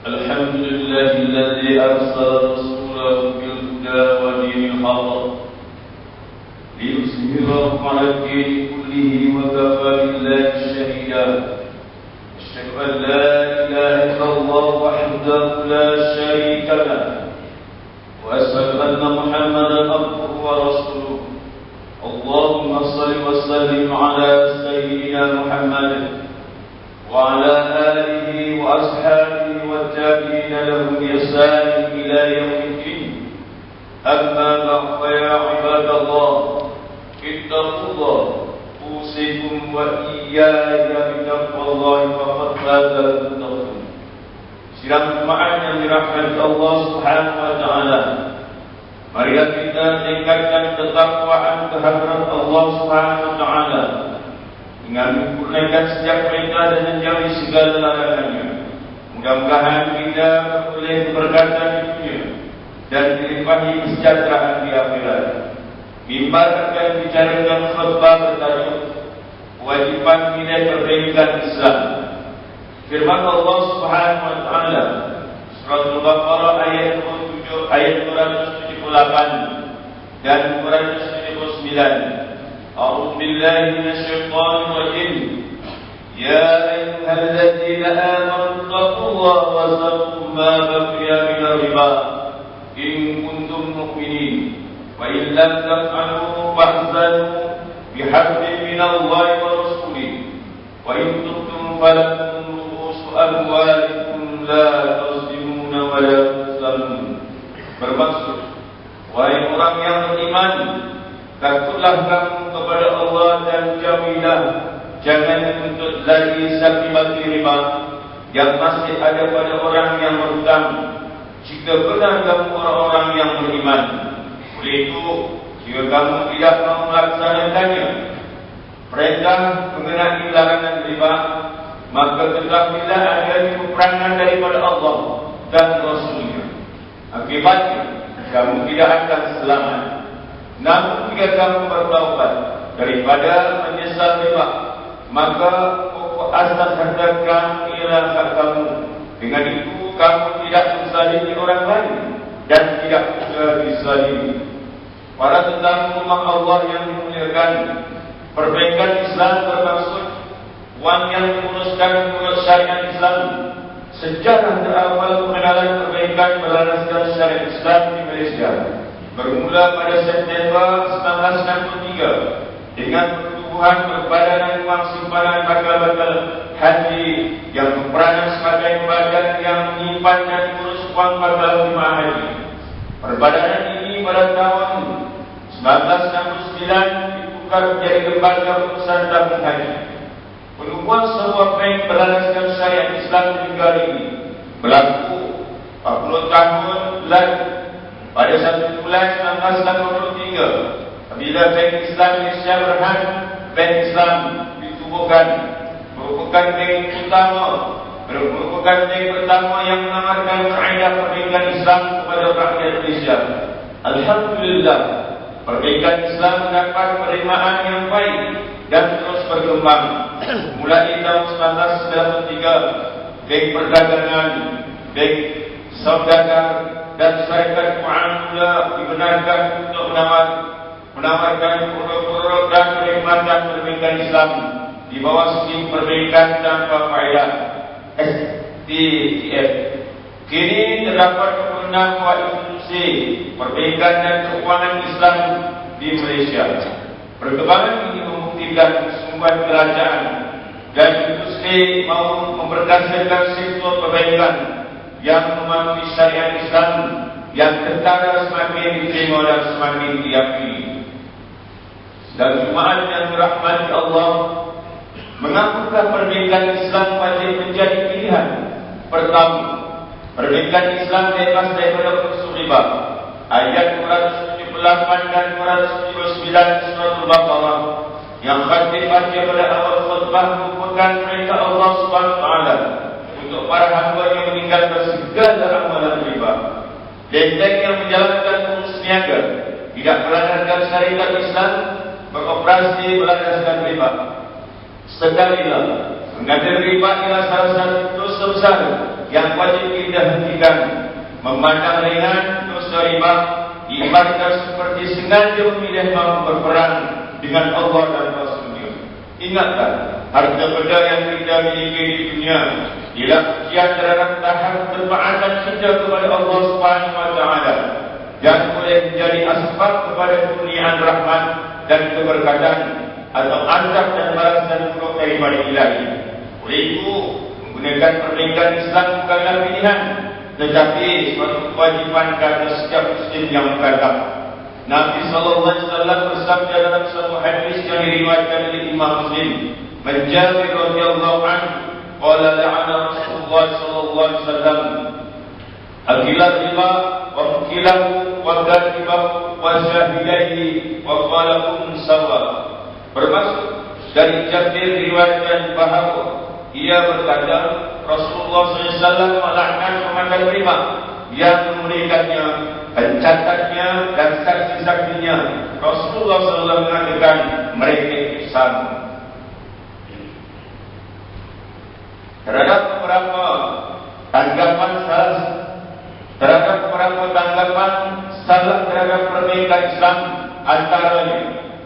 الحمد لله الذي أرسل رسوله بالهدى ودين الحق ليظهره على الدين كله وكفى بالله شهيدا. أشهد أن لا إله إلا الله وحده لا شريك له، وأشهد أن محمدا عبده ورسوله. اللهم صل وسلم على سيدنا محمد وعلى آله وأصحابه والتابعين لهم بإحسان إلى يوم الدين. أما بعد فيا عباد الله، اتقوا الله، أوصيكم وإياي بتقوى الله فقد فاز المتقون. Sidang jemaat yang dirahmati Allah Subhanahu wa taala, marilah kita tingkatkan ketakwaan kehadirat Allah Subhanahu wa taala dengan menyempurnakan setiap perintah dan menjauhi segala larangannya. Mudah-mudahan kita beroleh keberkatan di dunia dan dilimpahi kesejahteraan di akhirat. Mimbar akan bicarakan khutbah bertajuk kewajiban nilai perbaikan Islam. Firman Allah Subhanahu wa taala Surah Al-Baqarah ayat 27, ayat 278 dan 279. أعوذ بالله من الشيطان الرجيم. يا أيها الذين آمنوا اتقوا الله وذروا ما بقي من الربا إن كنتم مؤمنين وإن لم تفعلوا فاحذروا بحرب من الله ورسوله وإن تبتم فلكم رؤوس أموالكم لا تظلمون ولا تظلمون. Bermaksud, wahai orang yang beriman, takutlah kamu kepada Allah dan jauhilah, jangan menuntut lagi sakti riba yang masih ada pada orang yang berhutang, jika benar kamu orang-orang yang beriman. Oleh itu, jika kamu tidak mau melaksanakannya, perintah mengenai larangan riba, maka ketahuilah adanya peperangan daripada Allah dan Rasul-Nya. Akibatnya, kamu tidak akan selamat. Namun jika kamu bertaubat daripada menyesal riba, maka pokok asas harta kamu ialah hak kamu. Dengan itu kamu tidak menzalimi orang lain dan tidak juga dizalimi. Para tetamu rumah Allah yang dimuliakan, perbaikan Islam bermaksud uang yang menguruskan menurut syariat Islam. Sejarah terawal pengenalan perbaikan berlandaskan syariat Islam di Malaysia bermula pada September 1963 dengan pertubuhan Perbadanan Wang Simpanan Bakal-Bakal Haji yang berperanan sebagai badan yang menyimpan dan mengurus wang bakal jemaah haji. Perbadanan ini pada tahun 1969 ditukar menjadi Lembaga Urusan Tabung Haji. Penubuhan sebuah bank berlandaskan syariat Islam di negara ini berlaku 40 tahun lalu. Pada 1 bulan 1983, apabila Bank Islam Malaysia Berhad, Bank Islam ditubuhkan, merupakan bank pertama yang menawarkan kaedah perbaikan Islam kepada rakyat Malaysia. Alhamdulillah, perbaikan Islam mendapat penerimaan yang baik dan terus berkembang. Mulai tahun 1993, Bank Perdagangan, Bank Saudagar dan syarikat muamalah dibenarkan untuk menawarkan produk-produk dan perkhidmatan perbaikan Islam di bawah skema perbaikan tanpa faedah (STTF). Kini terdapat 26 buah institusi perbaikan dan keuangan Islam di Malaysia. Perkembangan ini membuktikan kesungguhan kerajaan dan industri mahu memperkasakan sektor perbaikan yang mematuhi syariat Islam yang ketara semakin diterima dan semakin diyakini. Dan jemaat yang dirahmati Allah, mengapakah perbaikan Islam wajib menjadi pilihan? Pertama, perbaikan Islam bebas daripada unsur riba. Ayat 278 dan 279 surah Al-Baqarah yang khatimah pada awal khutbah merupakan perintah Allah Subhanahu wa taala untuk para hamba yang meninggalkan segala amalan riba. Bank yang menjalankan urus niaga tidak berlandaskan syariat Islam beroperasi berlandaskan riba. Sekali lagi, mengambil riba ialah salah satu dosa besar yang wajib kita hentikan. Memandang ringan dosa riba diibaratkan seperti sengaja memilih mau berperang dengan Allah dan Rasul-Nya. Ingatlah, harta benda yang kita miliki di dunia ialah ujian terhadap tahap ketaatan kita kepada Allah Subhanahu wa taala yang boleh menjadi asbab kepada kurniaan rahmat dan keberkatan atau azab dan balasan buruk daripada Ilahi. Oleh itu, menggunakan pernikahan Islam bukanlah pilihan, tetapi suatu kewajiban bagi setiap muslim yang mukallaf. Nabi sallallahu alaihi wasallam bersabda dalam satu hadis yang diriwayatkan oleh Imam Muslim, "Man Jabir radhiyallahu anhu qala la'ana Rasulullah sallallahu alaihi wasallam al-ghilal riba wa mukilahu wa katibahu wa syahidaihi wa qala kum sawa." Bermaksud dari Jabir diriwayatkan bahawa ia berkata, Rasulullah SAW melaknat pemakan riba yang memberikannya, pencatatnya dan saksi-saksinya. Rasulullah SAW mengatakan mereka sama. Terhadap beberapa tanggapan salah terhadap pernikahan Islam, antaranya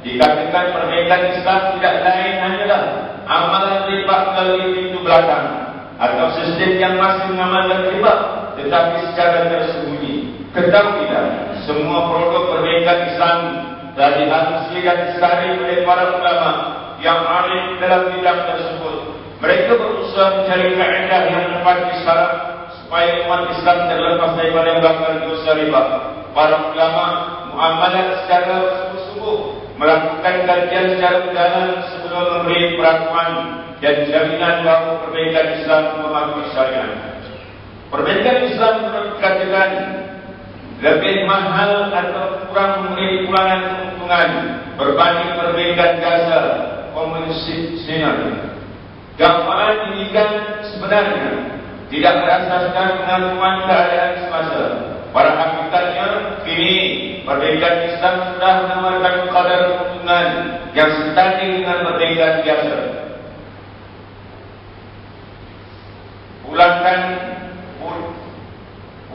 dikatakan pernikahan Islam tidak lain hanyalah amalan riba melalui pintu belakang atau sistem yang masih mengamalkan riba tetapi secara tersembunyi. Ketahuilah, semua produk pernikahan Islam telah dihalusi dan disari oleh para ulama yang alim dalam bidang tersebut. Mereka berusaha mencari kaedah yang tepat di syarat supaya umat Islam terlepas daripada bakar dosa riba. Para ulama muamalah secara sungguh-sungguh, melakukan kajian secara mendalam sebelum memberi perakuan dan jaminan bahawa perbaikan Islam mematuhi syariat. Perbaikan Islam dikatakan lebih mahal atau kurang memberi pulangan keuntungan berbanding perbaikan jasa konvensional. Gambaran ini kan sebenarnya tidak berasaskan pengakuan keadaan semasa. Pada hakikatnya, kini perbaikan Islam sudah menawarkan kadar keuntungan yang setanding dengan perbaikan biasa.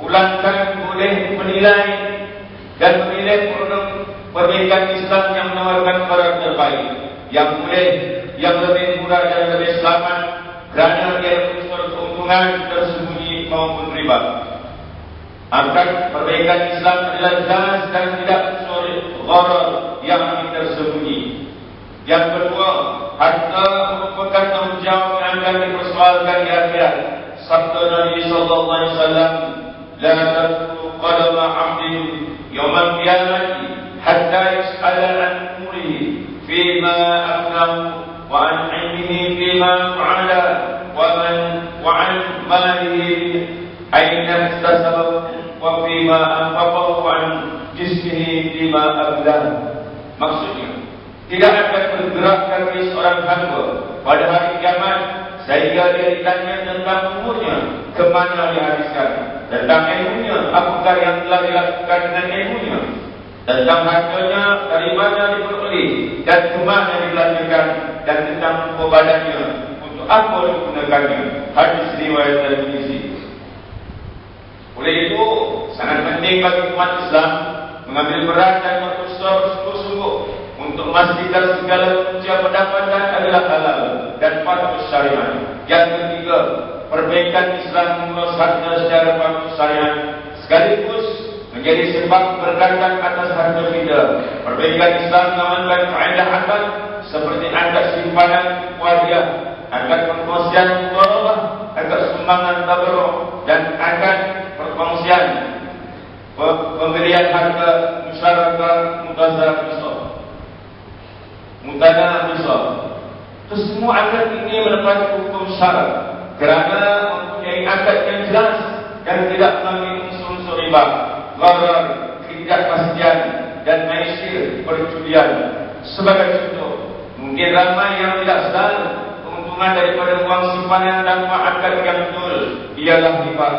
Ulankan boleh menilai dan memilih produk perbaikan Islam yang menawarkan kadar terbaik, yang lebih murah dan lebih selamat kerana dia unsur keuntungan tersembunyi maupun riba. Akan perbaikan Islam adalah jelas dan tidak unsur gharar yang tersembunyi. Yang kedua, harta merupakan tanggungjawab yang akan dipersoalkan di akhirat. Sabda Nabi sallallahu alaihi wasallam, "La tadkhulu qadama 'abdin yawmal qiyamati hatta yus'ala an umrihi fima afnahu wa an 'ilmihi fima fa'ala wa an malihi aina iktasabahu wa fima anfaqahu wa an jismihi fima ablah." Maksudnya, tidak akan bergerak kaki seorang hamba pada hari kiamat sehingga dia ditanya tentang umurnya, ke mana dihabiskan, tentang ilmunya, apakah yang telah dilakukan dengan ilmunya, tentang hartanya, dari mana diperoleh dan ke mana dibelanjakan, dan tentang tubuh badannya, untuk apa digunakannya. Hadis riwayat Tirmizi. Oleh itu, sangat penting bagi umat Islam mengambil peran dan berusaha bersungguh-sungguh untuk memastikan segala punca pendapatan adalah halal dan patuh syariat. Yang ketiga, perbaikan Islam merosaknya secara patuh syariat sekaligus menjadi sebab berkaitan atas harta kita. Perbaikan Islam mengamalkan kaedah akad seperti akad simpanan wadiah, akad perkongsian mudharabah, akad sumbangan tabarruk, dan akad perkongsian pemberian harta musyarakah mutadah besar. Kesemua akad ini menepati hukum syarak kerana mempunyai akad yang jelas dan tidak mengandung unsur-unsur riba, gharar, ketidakpastian dan maisir perjudian. Sebagai contoh, mungkin ramai yang tidak sadar keuntungan daripada uang simpanan tanpa akad yang betul ialah riba.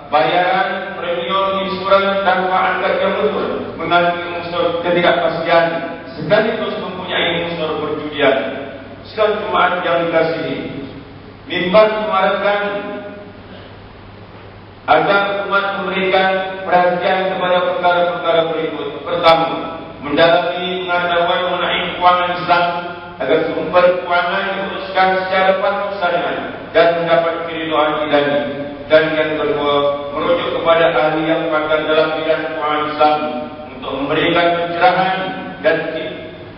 Bayaran premium insuran tanpa akad yang betul mengandung unsur ketidakpastian sekaligus mempunyai unsur perjudian. Sidang Jumaat yang dikasihi, mimbar menyuarakan agar umat memberikan perhatian kepada perkara-perkara berikut. Pertama, mendalami pengetahuan mengenai keuangan Islam agar sumber keuangan diuruskan secara patuh syariat dan mendapat keridhaan ilahi. Dan yang kedua, merujuk kepada ahli yang pakar dalam bidang keuangan Islam untuk memberikan pencerahan dan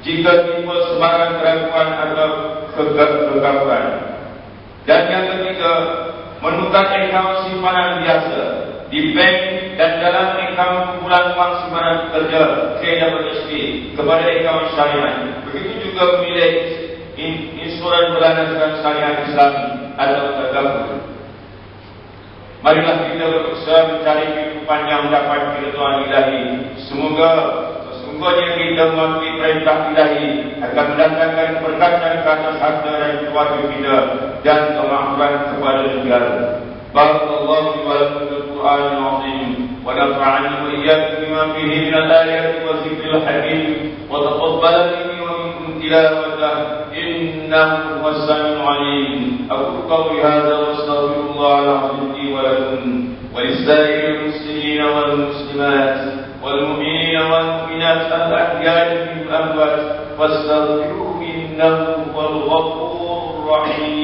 jika timbul sebarang keraguan atau kegagapan. Dan yang ketiga, menukar akaun simpanan biasa di bank dan dalam akaun kumpulan wang simpanan pekerja KWSP kepada akaun syariah. Begitu juga memilih insuran berlandaskan syariat Islam atau tagabur. Marilah kita berusaha mencari kehidupan yang mendapat keridhaan ilahi. Semoga sesungguhnya kita mematuhi perintah ilahi akan mendatangkan keberkatan ke atas harta dan keluarga kita dan kemakmuran kepada negara. Barakallahu wa lakum bil Qur'anil azim wa nafa'ani wa iyyakum bima fihi min al-ayati wa dzikril hakim wa taqabbal minni wa minkum tilawatahu innahu huwas samiul alim. Aqulu qawli hadza wa astaghfirullah al-azim li wa lakum wa lisa'iril muslimina wal muslimat والمؤمنين والمؤمنات الأحياء من الأموات واستغفروه إنه هو الغفور الرحيم.